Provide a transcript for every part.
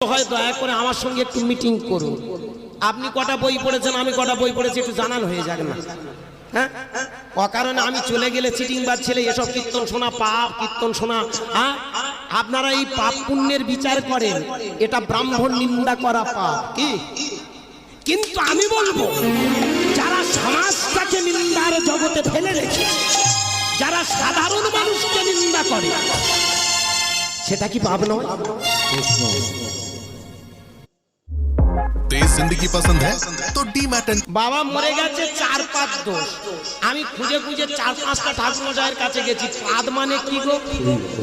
হয় দয়া করে আমার সঙ্গে একটু মিটিং করুন। আপনি কটা বই পড়েছেন, আমি কটা বই পড়েছি, একটু জানান হয়ে যাক না। হ্যাঁ, অকারণে আমি চলে গেলে চিটিংবাজ ছেলে এসব কীর্তন শোনা পাপ, কীর্তন শোনা। হ্যাঁ, আপনারা এই পাপ পুণ্যের বিচার করেন, এটা ব্রাহ্মণ নিন্দা করা পাপ কি? কিন্তু আমি বলবো, যারা সমাজটাকে নিন্দার জগতে ফেলে রেখে, যারা সাধারণ মানুষকে নিন্দা করে, সেটা কি পাপ নয়? जिंदगी पसंद है तो डीमैट। বাবা মরে গেছে 4-5 দোষ। আমি খুঁজে খুঁজে 4-5টা ঠাকুর মশাইয়ের কাছে গেছি। পাদ মানে কি গো?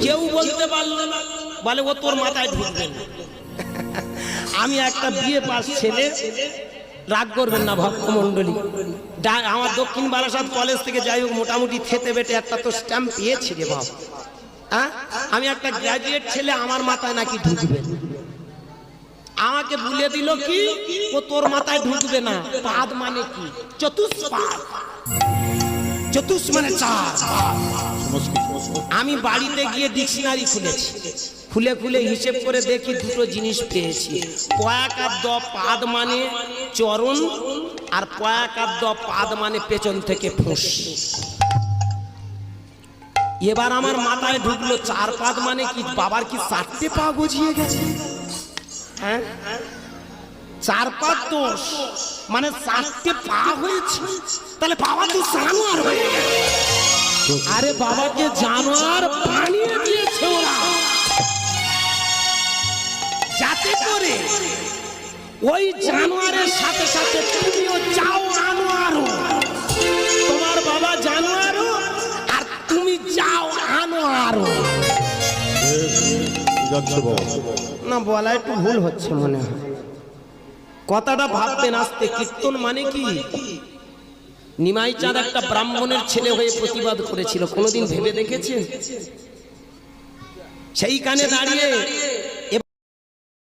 কেউ বলতে পারলো না। বলে ও তোর মাথায় ঢুকবে না। আমি একটা বিয়ে পাস ছেলে, রাগ করবেন না ভক্তমণ্ডলী, আমার দক্ষিণ বারাসাত কলেজ থেকে যাই হোক মোটামুটি খেতে বেটে একটা তো স্ট্যাম্প পেয়েছি রে বাবা। হ্যাঁ, আমি একটা গ্র্যাজুয়েট ছেলে, আমার মাথায় নাকি ঢুকবে। আমাকে বলে দিল কি ও তোর মাথায় ঢুকবে না। পাদ মানে কি? চতুষ্পাদ। চতুষ মানে চার। আমি বাড়িতে গিয়ে ডিকশনারি খুলেছি, খুলে খুলে হিসেব করে দেখি দুটো জিনিস পেয়েছি। পয়াকাদ্য পাদ মানে চরণ, আর পয়াকাদ্য পাদ মানে পেছন থেকে ফুঁস। এবার আমার মাথায় ঢুকলো 4 পাদ মানে কি? বাবার কি 4টে পা গজিয়ে গেছে? হ্যাঁ, 4 পাদ দোষ মানে 4টে পা হয়েছে, তাহলে বাবা তো জানোয়ার হয়ে গেছে। আরে বাবাকে জানোয়ার বানিয়ে দিয়েছে ওরা, যাতে করে ওই জানোয়ারের সাথে সাথে তুমিও যাও আনোয়ারও। তোমার বাবা জানোয়ারও আর তুমি যাও আনোয়ারও। না, বলা একটু ভুল হচ্ছে মনে হয়। কথাটা ভাববেন আস্তে। কীর্তন মানে কি? নিমাই চাঁদ একটা ব্রাহ্মণের ছেলে হয়ে প্রতিবাদ করেছিল, কোনোদিন ভেবে দেখেছেন? সেইখানে দাঁড়িয়ে